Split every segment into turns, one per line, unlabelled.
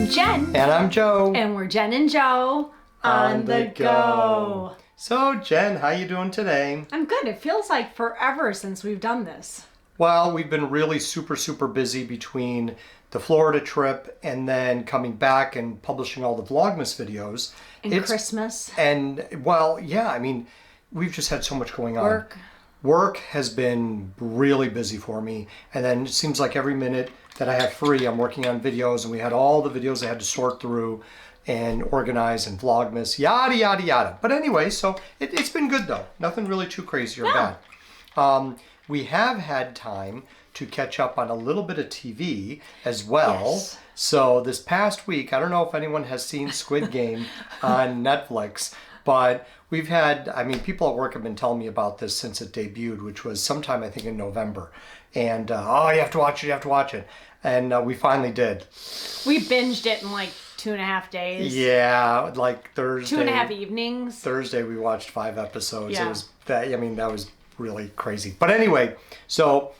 I'm Jen.
And I'm Joe.
And we're Jen and Joe on the go.
So Jen, how you doing today?
I'm good. It feels like forever since we've done this.
Well, we've been really super busy between the Florida trip and then coming back and publishing all the Vlogmas videos.
And Christmas.
And well, yeah, I mean, we've just had so much going on. Work has been really busy for me. And then it seems like every minute that I have free, I'm working on videos, and we had all the videos I had to sort through and organize and Vlogmas, yada, yada, yada. But anyway, so it's been good though. Nothing really too crazy or bad. We have had time to catch up on a little bit of TV as well.
Yes.
So this past week, I don't know if anyone has seen Squid Game on Netflix, but we've had, I mean, people at work have been telling me about this since it debuted, which was sometime, I think, in November. And, oh, you have to watch it, you have to watch it. And we finally did.
We binged it in like 2.5 days.
Yeah, like Thursday.
2.5 evenings.
Thursday we watched 5 episodes.
Yeah.
It was that, I mean, that was really crazy. But anyway, so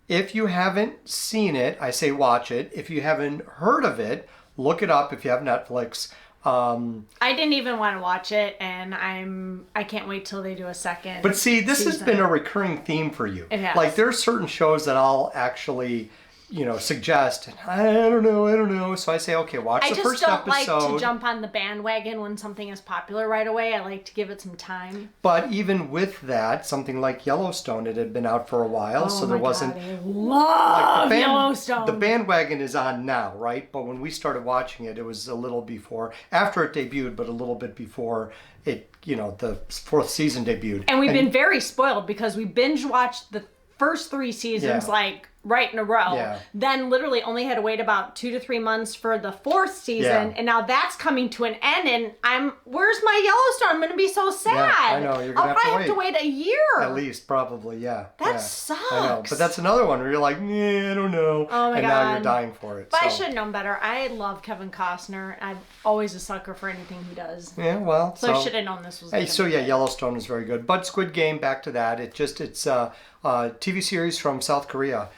if you haven't seen it, I say watch it. If you haven't heard of it, look it up if you have Netflix.
I didn't even want to watch it, and I can't wait till they do a second.
But see, this
season.
has been a recurring theme for you.
It has.
Like there are certain shows that I'll actually, you know, suggest. And I don't know. So I say, okay, watch the first episode.
I just don't like to jump on the bandwagon when something is popular right away. I like to give it some time.
But even with that, something like Yellowstone, it had been out for a while, so there wasn't.
I love Yellowstone.
The bandwagon is on now, right? But when we started watching it, it was a little before, after it debuted, but a little bit before it, you know, the 4th season debuted.
And we've been very spoiled because we binge watched the first 3 seasons like right in a row.
Yeah.
Then literally only had to wait about 2 to 3 months for the 4th season.
Yeah.
And now that's coming to an end, and where's my Yellowstone? I'm going to be so sad.
Yeah, I know. You're gonna
I'll probably have to wait a year.
At least, probably, yeah.
That sucks.
I know. But that's another one where you're like, yeah, I don't know.
Oh my
God. And now you're dying for it.
But
so.
I should have known better. I love Kevin Costner. I'm always a sucker for anything he does.
Yeah, well.
So I should have known this was
Hey, so yeah, Yellowstone is very good. But Squid Game, back to that. It's a TV series from South Korea.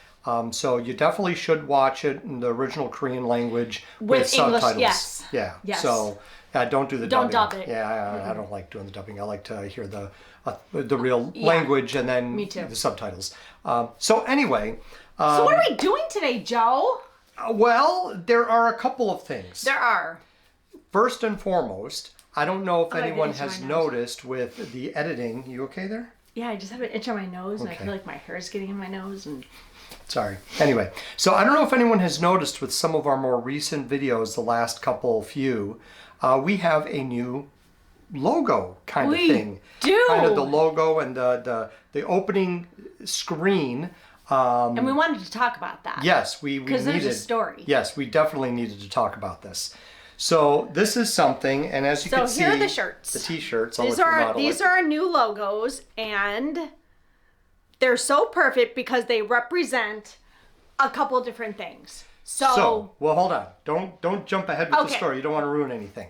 So you definitely should watch it in the original Korean language with
English,
subtitles.
yes.
Yeah.
Yes.
So don't do the dubbing.
Don't dub it.
Yeah, I don't like doing the dubbing. I like to hear the real language and then
Me too.
the subtitles. So anyway.
So what are we doing today, Joe?
Well, there are a couple of things.
There are.
First and foremost, I don't know if anyone
itch on
has
my nose.
noticed with the editing. You okay there?
Yeah, I just have an itch on my nose, and I
Okay.
feel like my hair is getting in my nose. And
Sorry. Anyway, so I don't know if anyone has noticed with some of our more recent videos, the last few, we have a new logo kind of thing.
do.
Kind of the logo and the opening screen.
And we wanted to talk about that.
Yes, we needed.
Because there's a story.
Yes, we definitely needed to talk about this. So this is something, and as you can see,
here are the shirts.
The T-shirts.
These are our new logos, and they're so perfect because they represent a couple different things. So
well, hold on. Don't jump ahead with the story. You don't want to ruin anything.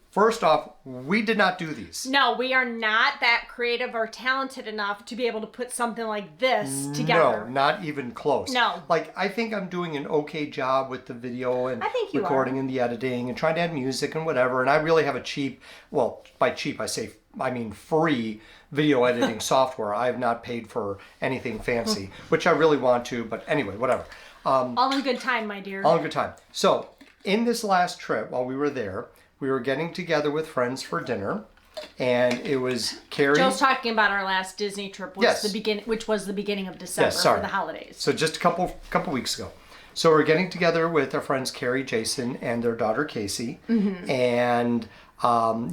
First off, we did not do these.
No, we are not that creative or talented enough to be able to put something like this together.
No, not even close.
No.
Like, I think I'm doing an okay job with the video and recording and the editing and trying to add music and whatever. And I really have a cheap, well, by cheap I mean free video editing software. I have not paid for anything fancy, which I really want to, but anyway, whatever.
All in good time, my dear.
All in good time. So, in this last trip, while we were there, we were getting together with friends for dinner, and it was Carrie.
Joe's talking about our last Disney trip, which was the beginning of December for the holidays.
So just a couple weeks ago. So we're getting together with our friends Carrie, Jason, and their daughter Casey, and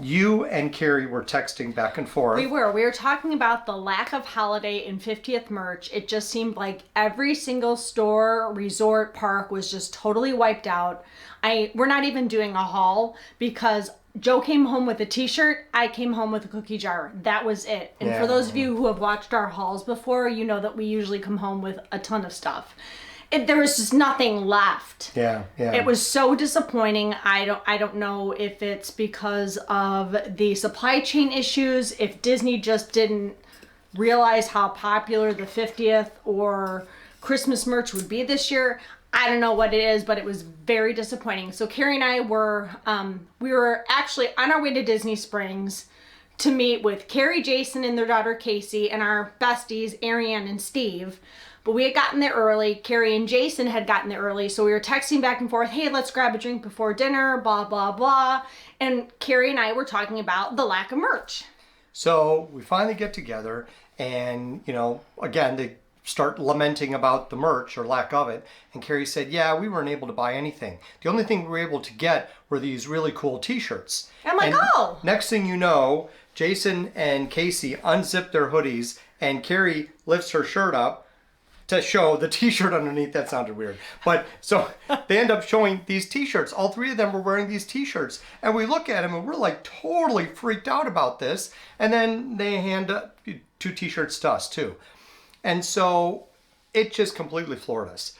you and Carrie were texting back and forth.
We were talking about the lack of holiday and 50th merch. It just seemed like every single store, resort, park was just totally wiped out. We're not even doing a haul because Joe came home with a t-shirt, I came home with a cookie jar. That was it. And for those of you who have watched our hauls before, you know that we usually come home with a ton of stuff. There was just nothing left.
Yeah.
It was so disappointing. I don't know if it's because of the supply chain issues, if Disney just didn't realize how popular the 50th or Christmas merch would be this year. I don't know what it is, but it was very disappointing. So Carrie and I were, we were actually on our way to Disney Springs to meet with Carrie, Jason, and their daughter Casey, and our besties, Ariane and Steve. But we had gotten there early. Carrie and Jason had gotten there early. So we were texting back and forth, hey, let's grab a drink before dinner, blah, blah, blah. And Carrie and I were talking about the lack of merch.
So we finally get together and, you know, again, they start lamenting about the merch or lack of it. And Carrie said, yeah, we weren't able to buy anything. The only thing we were able to get were these really cool t-shirts.
I'm like,
and
oh.
Next thing you know, Jason and Casey unzip their hoodies and Carrie lifts her shirt up to show the t-shirt underneath. That sounded weird. But so they end up showing these t-shirts. All three of them were wearing these t-shirts. And we look at them and we're like totally freaked out about this. And then they hand up 2 t-shirts to us too. And so it just completely floored us.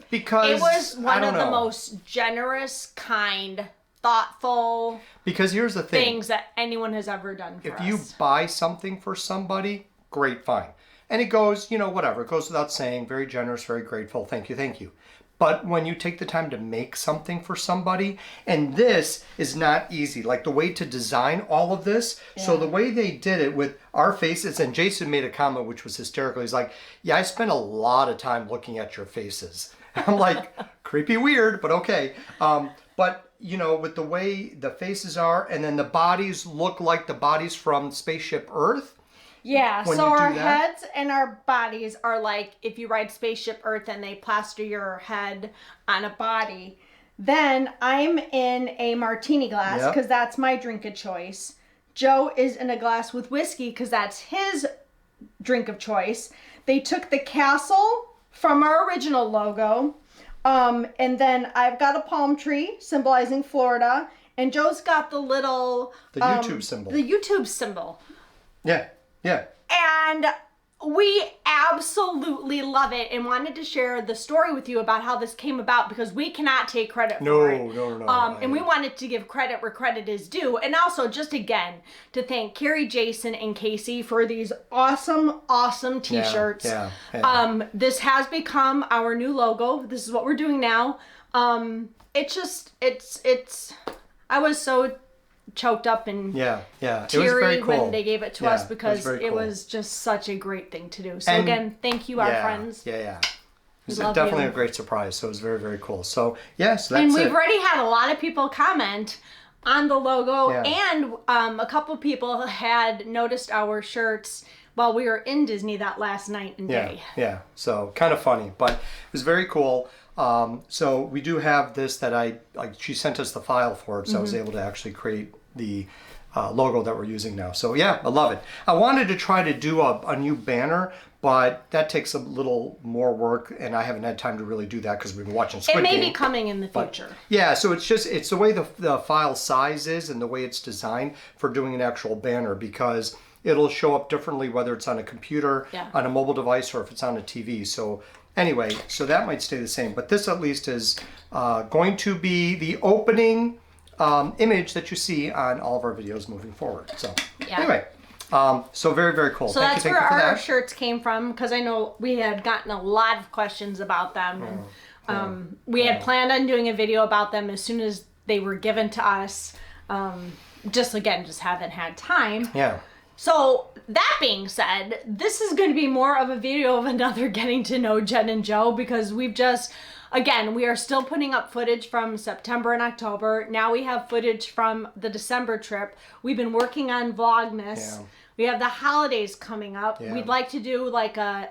Because
it was one of the most generous, kind, thoughtful
because here's the thing.
Things that anyone has ever done for us.
If you buy something for somebody, great, fine. And it goes, you know, whatever. It goes without saying, very generous, very grateful, thank you, thank you. But when you take the time to make something for somebody, and this is not easy, like the way to design all of this. Yeah. So the way they did it with our faces, and Jason made a comment which was hysterical. He's like, yeah, I spent a lot of time looking at your faces. I'm like, creepy weird, but okay. But, you know, with the way the faces are, and then the bodies look like the bodies from Spaceship Earth.
Yeah, so our heads and our bodies are like if you ride Spaceship Earth and they plaster your head on a body. Then I'm in a martini glass because that's my drink of choice. Joe is in a glass with whiskey because that's his drink of choice. They took the castle from our original logo. And then I've got a palm tree symbolizing Florida. And Joe's got the little...
The YouTube symbol.
The YouTube symbol.
Yeah. Yeah.
And we absolutely love it and wanted to share the story with you about how this came about because we cannot take credit for it. No. And we wanted to give credit where credit is due. And also just again to thank Carrie, Jason, and Casey for these awesome, awesome t-shirts. Yeah. This has become our new logo. This is what we're doing now. It's I was so choked up and teary
it was very cool.
when they gave it to us because it was just such a great thing to do. So again, thank you, our friends.
It was definitely a great surprise. So it was very, very cool. So yes, that's
and we've already had a lot of people comment on the logo, and a couple people had noticed our shirts while we were in Disney that last night and day.
Yeah. So kind of funny, but it was very cool. So we do have this that she sent us the file for it, so I was able to actually create the logo that we're using now. So yeah, I love it. I wanted to try to do a new banner, but that takes a little more work, and I haven't had time to really do that because we've been watching Squid Game.
It may be coming in the future.
Yeah, so it's the way the file size is and the way it's designed for doing an actual banner, because it'll show up differently whether it's on a computer, on a mobile device, or if it's on a TV. So anyway, so that might stay the same, but this at least is going to be the opening image that you see on all of our videos moving forward. So anyway, so very, very cool.
So that's where our shirts came from, because I know we had gotten a lot of questions about them. And we had planned on doing a video about them as soon as they were given to us. Just haven't had time.
Yeah.
So that being said, this is going to be more of a video of another getting to know Jen and Joe, because we've just, again, we are still putting up footage from September and October. Now we have footage from the December trip. We've been working on Vlogmas. Yeah. We have the holidays coming up. Yeah. We'd like to do like a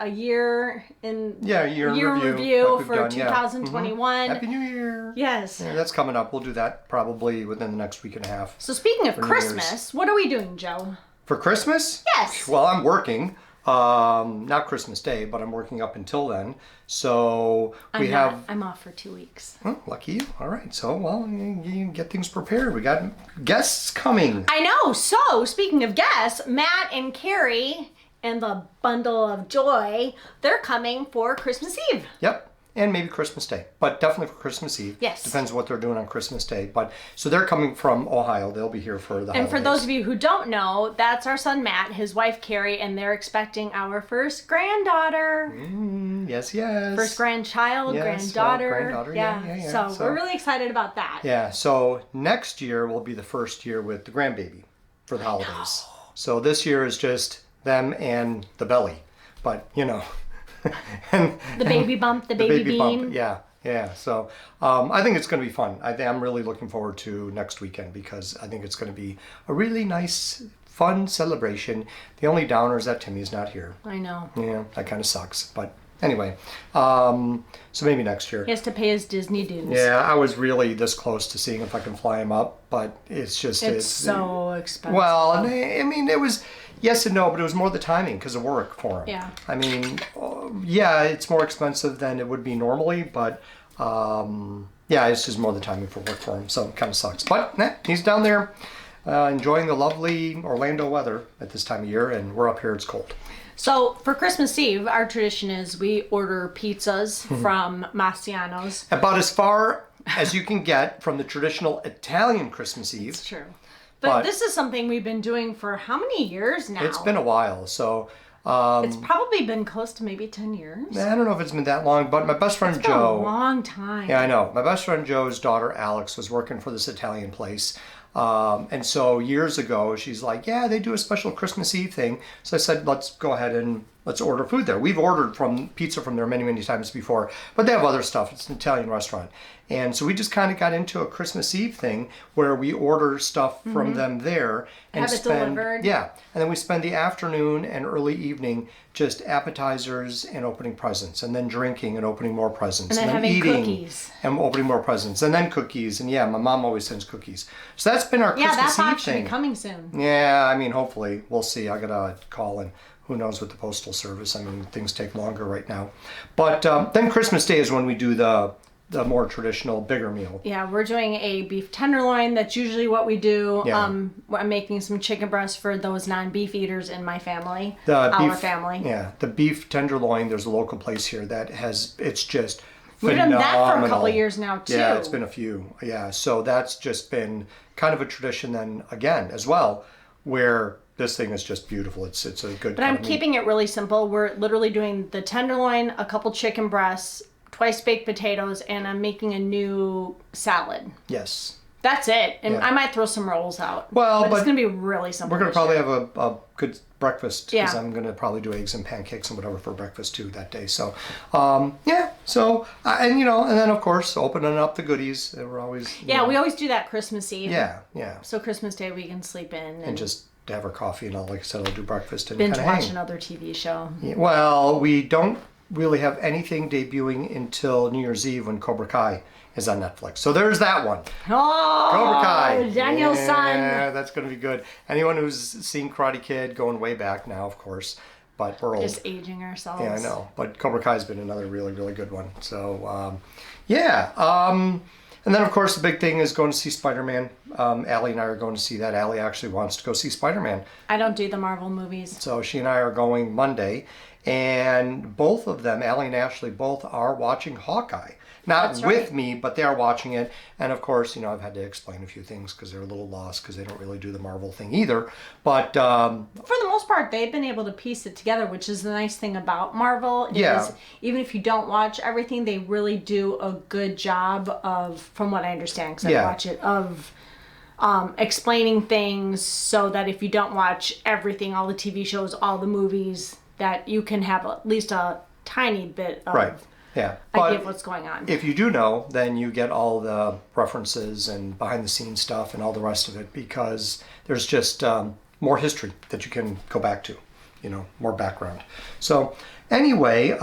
year review for 2021.
Happy New Year.
Yes.
Yeah, that's coming up. We'll do that probably within the next week and a half.
So speaking of Christmas, what are we doing, Joe?
For Christmas?
Yes.
Well, I'm working. Not Christmas Day, but I'm working up until then. So I'm
off for 2 weeks.
Oh, lucky you. All right. So, well, you get things prepared. We got guests coming.
I know. So, speaking of guests, Matt and Carrie and the bundle of joy, they're coming for Christmas Eve.
Yep. and maybe Christmas Day, but definitely for Christmas Eve.
Yes.
Depends what they're doing on Christmas Day. But so they're coming from Ohio. They'll be here for the holidays.
And for those of you who don't know, that's our son Matt, his wife Carrie, and they're expecting our first granddaughter.
Yes, yes.
First grandchild,
Yes,
granddaughter.
granddaughter, yeah.
So we're really excited about that.
Yeah, so next year will be the first year with the grandbaby for the holidays. So this year is just them and the belly. But, you know. and
the baby bump, the baby bean.
Bump. Yeah. So I think it's going to be fun. I'm really looking forward to next weekend because I think it's going to be a really nice, fun celebration. The only downer is that Timmy's not here.
I know.
Yeah, that kind of sucks. But anyway, so maybe next year.
He has to pay his Disney dues.
Yeah, I was really this close to seeing if I can fly him up, but it's just...
It's so expensive.
Well, I mean, it was... Yes and no, but it was more the timing because of work for him.
Yeah.
I mean, yeah, it's more expensive than it would be normally, but yeah, it's just more the timing for work for him, so it kind of sucks. But he's down there enjoying the lovely Orlando weather at this time of year, and we're up here, it's cold.
So for Christmas Eve, our tradition is we order pizzas from Massiano's.
About as far as you can get from the traditional Italian Christmas Eve.
It's true. But this is something we've been doing for how many years now?
It's been a while, so...
it's probably been close to maybe 10 years.
I don't know if it's been that long, but my best friend
It's been
Joe...
a long time.
Yeah, I know. My best friend Joe's daughter Alex was working for this Italian place. And so years ago, she's like, yeah, they do a special Christmas Eve thing. So I said, let's go ahead and let's order food there. We've ordered pizza from there many, many times before, but they have other stuff. It's an Italian restaurant. And so we just kind of got into a Christmas Eve thing where we order stuff from them there and
have it delivered.
Yeah. And then we spend the afternoon and early evening just appetizers and opening presents, and then drinking and opening more presents.
And then having
eating
cookies.
And opening more presents. And then cookies. And yeah, my mom always sends cookies. So that's been our Christmas
that's
Eve
actually
thing.
coming soon.
Yeah, I mean, hopefully. We'll see. I got to call, and who knows with the postal service. I mean, things take longer right now. But then Christmas Day is when we do the more traditional, bigger meal.
Yeah, we're doing a beef tenderloin. That's usually what we do.
Yeah.
I'm making some chicken breasts for those non-beef eaters in my family,
Our
family.
Yeah, the beef tenderloin, there's a local place here that has, it's just
We've
phenomenal.
done that for a couple of years now, too.
Yeah, it's been a few. Yeah, so that's just been kind of a tradition then, again, as well, where this thing is just beautiful. It's a good
But I'm keeping it really simple. We're literally doing the tenderloin, a couple chicken breasts, twice baked potatoes, and I'm making a new salad.
Yes.
That's it. And
Yeah.
I might throw some rolls out.
Well,
but it's going to be really simple.
We're going to probably have a good breakfast.
Yeah.
Because I'm going to probably do eggs and pancakes and whatever for breakfast too that day. So, yeah. So, and then of course, opening up the goodies. We're always...
Yeah, we always do that Christmas Eve.
Yeah.
So Christmas Day we can sleep in.
And just have our coffee and like I said, I'll do breakfast and
binge
kind of
watch
hang.
another TV show.
Yeah, well, we don't really have anything debuting until New Year's Eve when Cobra Kai is on Netflix. So there's that one.
Oh,
Cobra Kai.
Daniel's son.
Yeah, that's going to be good. Anyone who's seen Karate Kid, going way back now, of course, but we're old.
Just aging ourselves.
Yeah, I know. But Cobra Kai has been another really, really good one. So, yeah. And then, of course, the big thing is going to see Spider-Man. Allie and I are going to see that. Allie actually wants to go see Spider-Man.
I don't do the Marvel movies.
So she and I are going Monday. And both of them, Allie and Ashley, both are watching Hawkeye. Not
That's
with
right.
me, but they are watching it. And of course, I've had to explain a few things because they're a little lost because they don't really do the Marvel thing either. But
for the most part, they've been able to piece it together, which is the nice thing about Marvel.
Yeah.
Even if you don't watch everything, they really do a good job of, from what I understand, because
Yeah.
I watch it, of explaining things so that if you don't watch everything, all the TV shows, all the movies, that you can have at least a tiny bit of
right, yeah.
idea of what's going on.
If you do know, then you get all the references and behind the scenes stuff and all the rest of it because there's just more history that you can go back to, more background. So anyway,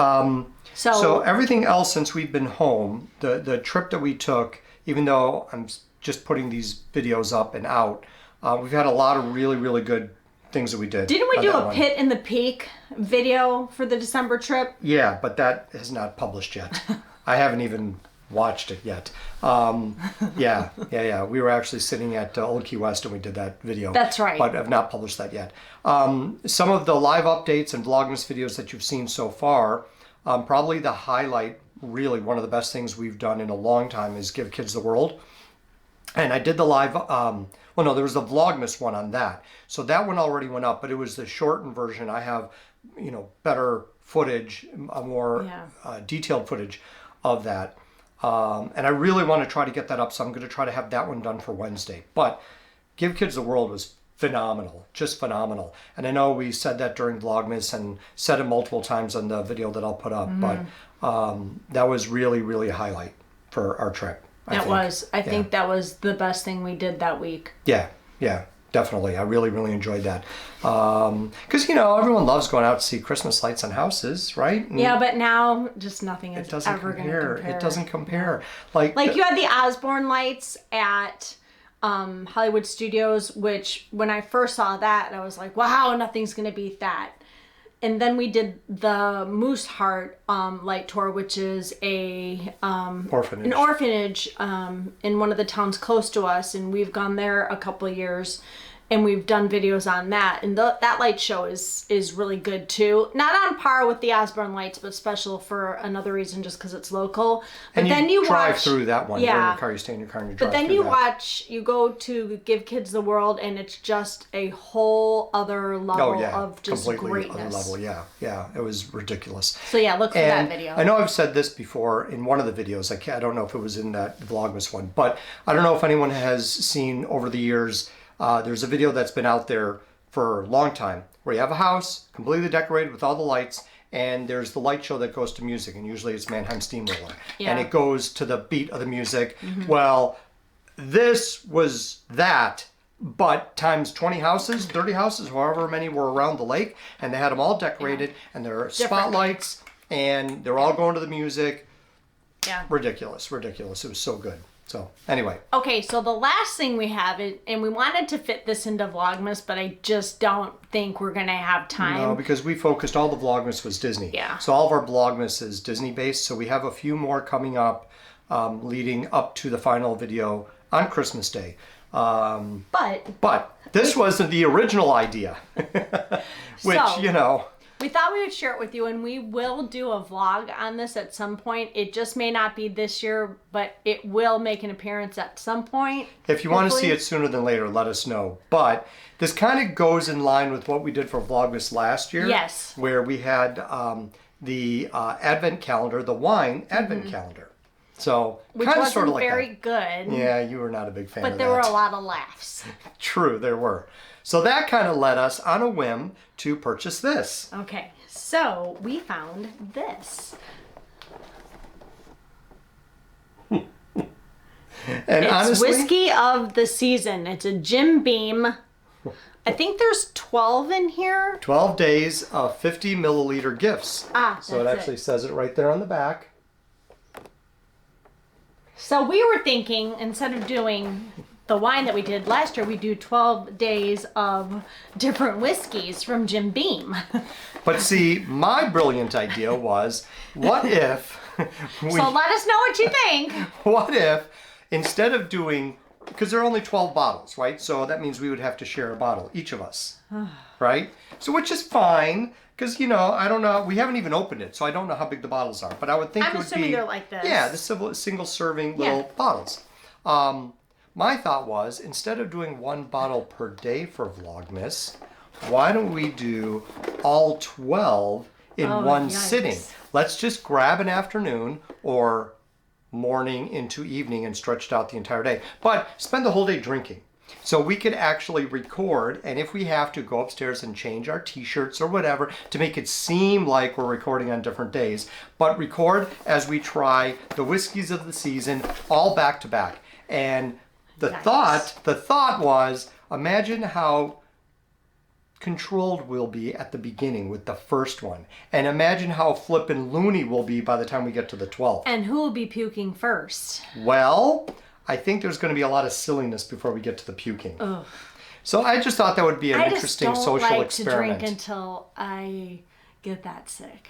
so everything else since we've been home, the trip that we took, even though I'm just putting these videos up and out, we've had a lot of really, really good things that we did.
Didn't we do a Pit in the Peak video for the December trip?
Yeah, but that is not published yet. I haven't even watched it yet. Yeah. We were actually sitting at Old Key West and we did that video.
That's right.
But I've not published that yet. Some of the live updates and Vlogmas videos that you've seen so far, probably the highlight really one of the best things we've done in a long time is give kids the world. And I did the live, well, no, there was the Vlogmas one on that. So that one already went up, but it was the shortened version. I have, better footage, a more detailed footage of that. And I really want to try to get that up. So I'm going to try to have that one done for Wednesday. But Give Kids the World was phenomenal, just phenomenal. And I know we said that during Vlogmas and said it multiple times on the video that I'll put up. But that was really, really a highlight for our trip. I
think that was the best thing we did that week.
Yeah, definitely. I really, really enjoyed that. Because, everyone loves going out to see Christmas lights on houses, right? And
yeah, but now just nothing is ever going to compare.
It doesn't compare.
Like you had the Osborne lights at Hollywood Studios, which when I first saw that, I was like, wow, nothing's going to beat that. And then we did the Moose Heart light tour, which is an orphanage in one of the towns close to us, and we've gone there a couple of years, and we've done videos on that. And that light show is really good too. Not on par with the Osborne lights, but special for another reason, just because it's local. But
and
then you
drive
watch
through that one. You're in your car, you stay in your car, and you drive
But then
through
you go to Give Kids the World, and it's just a whole other level of just
completely
greatness.
Other level, yeah. It was ridiculous.
So look for that video.
I know I've said this before in one of the videos. I don't know if it was in that Vlogmas one, but I don't know if anyone has seen over the years. There's a video that's been out there for a long time where you have a house completely decorated with all the lights, and there's the light show that goes to music, and usually it's Mannheim Steamroller, and it goes to the beat of the music. Well, this was that, but times 20 houses, 30 houses, however many were around the lake, and they had them all decorated, and there are spotlights, and they're all going to the music.
Yeah.
Ridiculous. It was so good. So, anyway.
Okay, so the last thing we have, and we wanted to fit this into Vlogmas, but I just don't think we're going to have time.
No, because we focused, all the Vlogmas was Disney.
Yeah.
So all of our Vlogmas is Disney-based, so we have a few more coming up leading up to the final video on Christmas Day. But this wasn't the original idea, which,
we thought we would share it with you, and we will do a vlog on this at some point. It just may not be this year, but it will make an appearance at some point.
If you want to see it sooner than later, let us know. But this kind of goes in line with what we did for Vlogmas last year.
Yes.
Where we had the Advent calendar, the wine Advent calendar. So
which
kind of
wasn't
sort of like
very
that.
good.
Yeah, you were not a big fan of that.
But there were a lot of laughs.
True, there were. So that kind of led us on a whim to purchase this.
Okay, so we found this.
And
it's
honestly,
whiskey of the season. It's a Jim Beam. I think there's 12 in here.
12 days of 50 milliliter gifts. So it actually says it right there on the back.
So we were thinking, instead of doing the wine that we did last year, we do 12 days of different whiskeys from Jim Beam.
But see, my brilliant idea was, what if
so let us know what you think.
What if, instead of doing, because there are only 12 bottles, right? So that means we would have to share a bottle, each of us, right? So which is fine, because, I don't know, we haven't even opened it, so I don't know how big the bottles are. But I would think it would be... I'm assuming
they're like this.
Yeah, the single-serving little bottles. My thought was, instead of doing one bottle per day for Vlogmas, why don't we do all 12 in one sitting? Let's just grab an afternoon or morning into evening and stretch it out the entire day. But spend the whole day drinking. So we could actually record, and if we have to, go upstairs and change our t-shirts or whatever to make it seem like we're recording on different days. But record as we try the whiskeys of the season all back to back. And the thought was, imagine how controlled we'll be at the beginning with the first one. And imagine how flippin' loony we'll be by the time we get to the 12th.
And who will be puking first?
Well, I think there's going to be a lot of silliness before we get to the puking. Ugh. So I just thought that would be an interesting social experiment.
I just don't like to drink until I get that sick.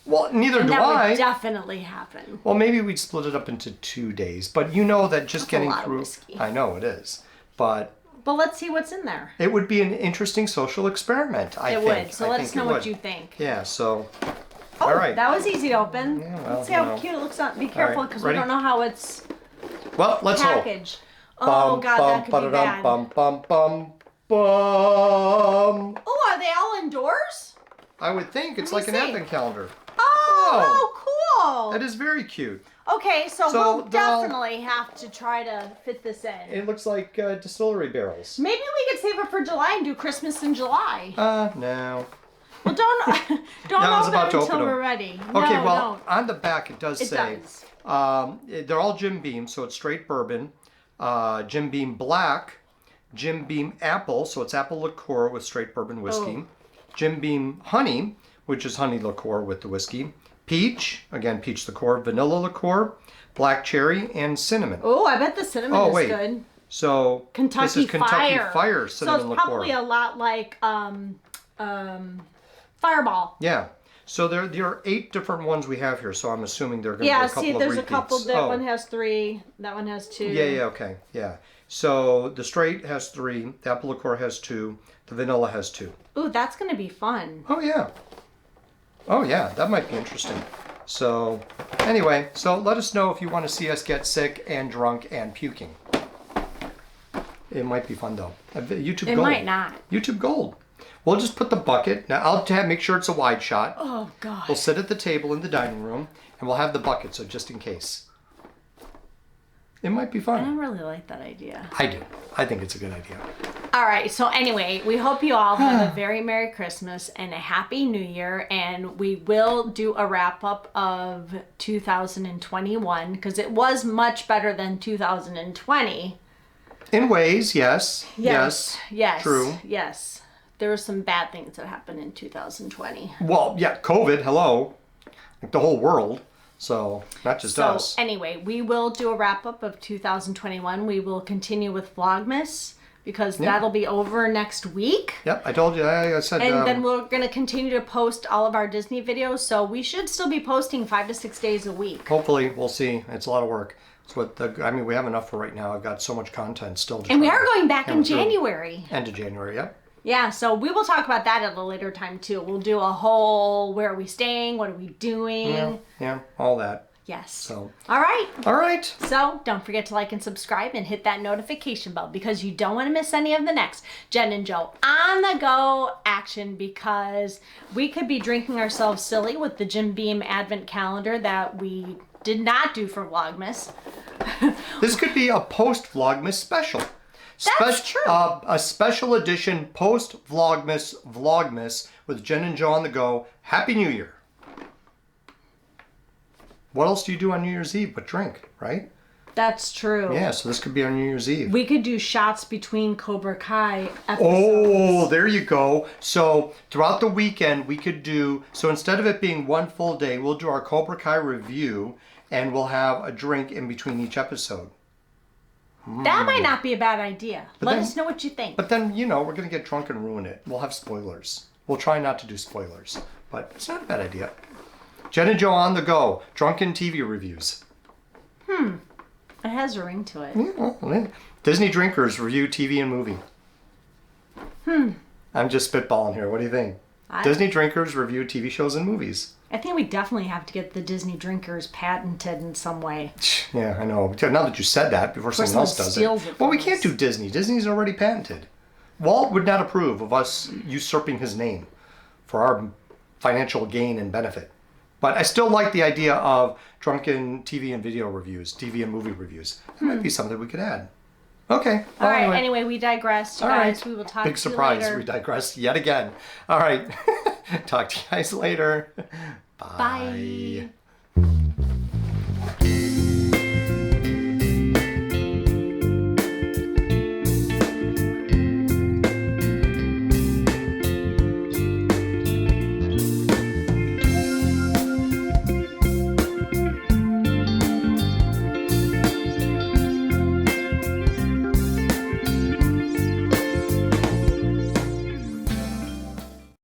Well, neither do I.
That would definitely happen.
Well, maybe we'd split it up into 2 days. But you know that just getting
through...
That's a lot of whiskey. I know it is. But
let's see what's in there.
It would be an interesting social experiment, I think.
It would. So let us know what you think.
Yeah, so
Oh,
All right.
that was easy to open.
Yeah, well,
Let's see how cute it looks on. Be careful because we
ready?
don't know how it's
Well, let's
packaged.
hope.
Oh, God, that could be bad.
Bum, bum, bum.
Oh, are they all indoors?
I would think it's like
Let me
an
see.
advent calendar.
Oh, cool.
That is very cute.
Okay, so
So
we'll
they're all-
definitely have to try to fit this in.
It looks like distillery barrels.
Maybe we could save it for July and do Christmas in July.
No.
Well, don't
I was
open
about to
them
open
until
them.
we're ready.
Okay,
No,
well,
don't.
on the back it does say, they're all Jim Beam, so it's straight bourbon. Jim Beam Black, Jim Beam Apple, so it's apple liqueur with straight bourbon whiskey.
Oh.
Jim Beam Honey, which is honey liqueur with the whiskey. Peach, again, peach liqueur. Vanilla liqueur, black cherry, and cinnamon.
Oh, I bet the cinnamon is good.
So
Kentucky
this is Kentucky Fire
So
cinnamon
it's
liqueur.
probably a lot like Fireball.
Yeah. So there are 8 different ones we have here, so I'm assuming there are going to be a couple
see,
of
there's
repeats.
a couple. That one has 3. That one has 2.
Yeah, okay, yeah. So the straight has 3, the apple liqueur has 2, the vanilla has 2.
Ooh, that's going to be fun.
Oh, yeah. Oh, yeah, that might be interesting. So, anyway, so let us know if you want to see us get sick and drunk and puking. It might be fun, though. YouTube
It
Gold.
might not.
YouTube Gold. We'll just put the bucket. Now, I'll make sure it's a wide shot.
Oh, God.
We'll sit at the table in the dining room, and we'll have the bucket, so just in case. It might be
I
fun.
don't really like that idea.
I do. I think it's a good idea.
All right. So anyway, we hope you all have a very Merry Christmas and a Happy New Year. And we will do a wrap up of 2021 because it was much better than 2020.
In ways, yes.
Yes.
True.
Yes. There were some bad things that happened in 2020.
Well, yeah, COVID, hello. Like the whole world. So, not just us.
So anyway, we will do a wrap up of 2021. We will continue with Vlogmas because that'll be over next week.
Yep, I told you. I said.
And then we're going to continue to post all of our Disney videos. So we should still be posting 5 to 6 days a week.
Hopefully, we'll see. It's a lot of work. It's what I mean, we have enough for right now. I've got so much content still.
And we are going back in January.
End of January, yep.
Yeah, so we will talk about that at a later time too. We'll do a whole where are we staying, what are we doing.
Yeah, all that.
Yes.
So.
All right.
All right.
So don't forget to like and subscribe and hit that notification bell because you don't want to miss any of the next Jen and Joe on the go action because we could be drinking ourselves silly with the Jim Beam Advent Calendar that we did not do for Vlogmas.
This could be a post-Vlogmas special.
That's true.
A special edition post-Vlogmas with Jen and Joe on the go. Happy New Year. What else do you do on New Year's Eve but drink, right?
That's true.
Yeah, so this could be on New Year's Eve.
We could do shots between Cobra Kai episodes.
Oh, there you go. So throughout the weekend, we could do, so instead of it being one full day, we'll do our Cobra Kai review and we'll have a drink in between each episode.
That might not be a bad idea. Let
then-
us know what you think.
But then, we're going to get drunk and ruin it. We'll have spoilers. We'll try not to do spoilers, but it's not a bad idea. Jen and Joe on the go. Drunken TV reviews.
It has a ring to it.
Yeah, well, Disney drinkers review TV and movie. I'm just spitballing here. What do you think? Disney drinkers review TV shows and movies.
I think we definitely have to get the Disney drinkers patented in some way.
Yeah, I know. Now that you said that, before someone else does
steals
it.
it
Well,
from
we can't
us.
do Disney. Disney's already patented. Walt would not approve of us usurping his name for our financial gain and benefit. But I still like the idea of drunken TV and video reviews, TV and movie reviews. That might be something we could add. Okay.
All right. Anyway, we digressed,
All
guys.
right.
We will talk
Big
to
surprise.
you later.
We digressed yet again. All right. Talk to you guys later. Bye.
Bye.